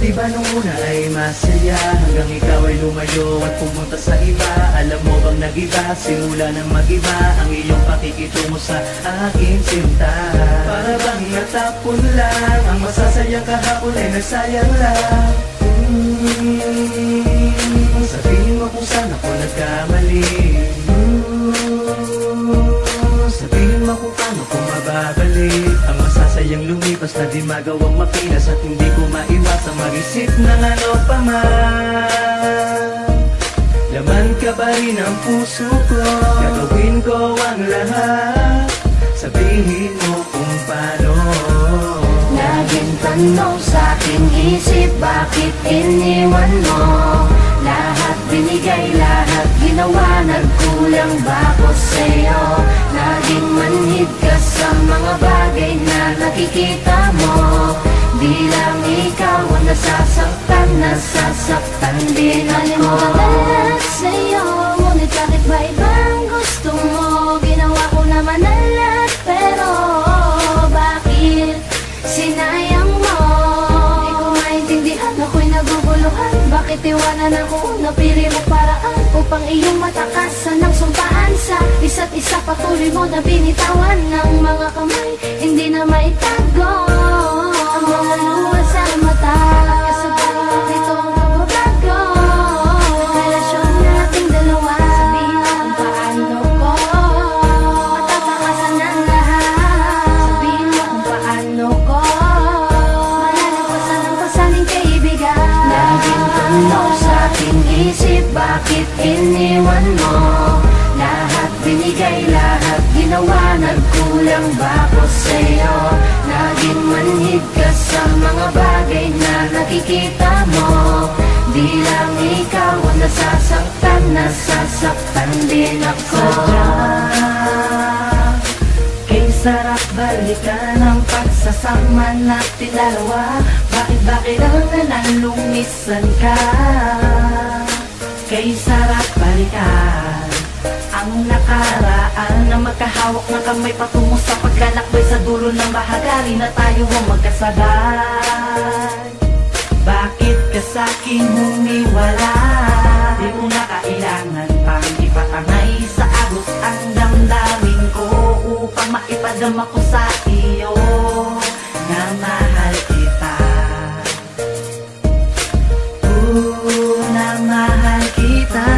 Diba nung una ay masaya, hanggang ikaw ay lumayo at pumunta sa iba. Alam mo bang nag-iba, simula nang mag-iba ang iyong pakikitungo sa aking sinta. Para bang natapon lang, ang masasayang kahapon ay nagsayang lang. Sabihin mo kung saan ako nagkamali. Sabihin mo kung paano ko mababalik ang masasayang lumipas na di magawang mapilas. At hindi ko maiwasang mag-isip ng ano pa man. Laman ka ba rin ang puso ko? Gagawin ko ang lahat. Sabihin mo kung paano. Laging tanong sa aking isip, bakit iniwan mo? Lahat binigay, lahat ginawa, nagkulang ba ako sa'yo? Laging manhid ka sa mga bagay na nakikita mo. Di lang ikaw ang nasasaktan, nasasaktan din ako. Nalimutan na lahat sa'yo, ngunit bakit ba ibang gusto mo? Ginawa ko naman ang lahat, pero bakit sinayang mo? Di ko maintindihan, ako'y naguguluhan. Bakit iwanan ako? Napili mo paraan upang iyong matakasan ng sumpaan sa isa't isa. Patuloy mo na binitawan ng mga kamay, hindi na maitago ang mga luha sa mata. Kasabay nito ang pagbabago ng relasyon nating dalawa. Sabihin mo kung paano ko matatakasan ang lahat. Sabihin mo kung paano ko malalagpasan ang pasaning kaibigan. Laging tanong sa aking isip, bakit iniwan mo? Lahat binigay, lahat ginawa, nagkulang ba ako sa'yo? Laging manhid ka sa mga bagay na nakikita mo. Di lang ikaw ang nasasaktan, nasasaktan din ako. Kay sarap balikan ang pagsasama natin dalawa. Bakit ba kailangan lumisan ka? Kay sarap balikan ang nakaraan na magkahawak ng kamay patungo sa paglalakbay sa dulo ng bahagari na tayo ang magkasabay. Bakit ka sa'kin humiwala? Di mo na kailangan pang ipatangay sa agos ang damdamin ko upang maipadama ko sa iyo na mahal kita. Na mahal kita.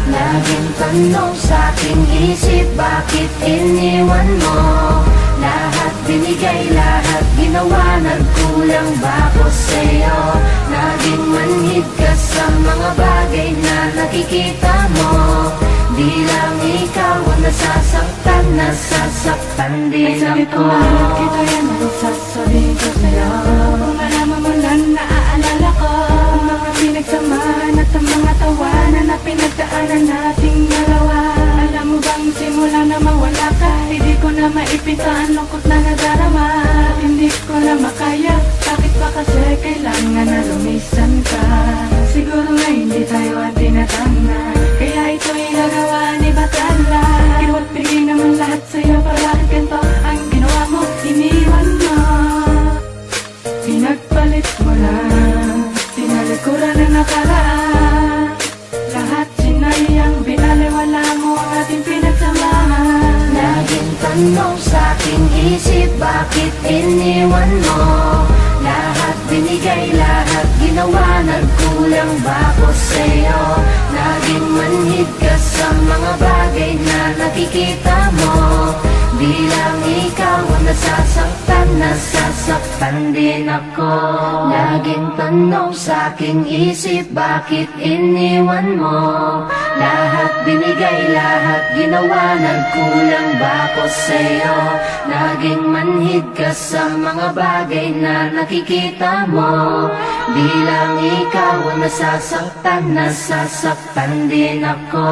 Laging tanong sa aking isip, bakit iniwan mo? Lahat binigay, lahat ginawa, nagkulang ba ako sa'yo? Laging manhid ka sa mga bagay na nakikita mo. Di lang ikaw ang nasasaktan, nasasaktan din ako. Ay sabi ko mahal kita, yan ang sasabihin ko sa'yo. Kung malaman mo lang naaalala ko ang mga pinagsamahan at ang mga tawanan na pinagdaanan nating dalawa. Alam mo bang simula na mawala ka, hindi ko na maipinta ang lungkot na nadarama. At hindi ko na makaya, bakit ba kasi kailangan na lumisan ka? Siguro nga hindi tayo ang tinatanga, kaya ito'y nagawa ni Batala. Iwag bigay naman lahat sa'yo, para bakit ganito ang ginawa mo? Iniwan mo, pinagpalit mo lang, tinalikuran na nakaraan. Lahat sinayang binaliwala mo ang ating pinagsamahan. Laging tanong sa aking isip, bakit iniwan mo? Lahat binigay, lahat ginawa, nagkulang ba ako sa'yo? Laging manhid ka sa mga bagay na nakikita mo. Di lang ikaw ang nasasaktan, nasasaktan din ako. Laging tanong sa aking isip, bakit iniwan mo? Lahat binigay, lahat ginawa, nagkulang ba ako sa'yo? Laging manhid ka sa mga bagay na nakikita mo. Di lang ikaw ang nasasaktan, nasasaktan din ako.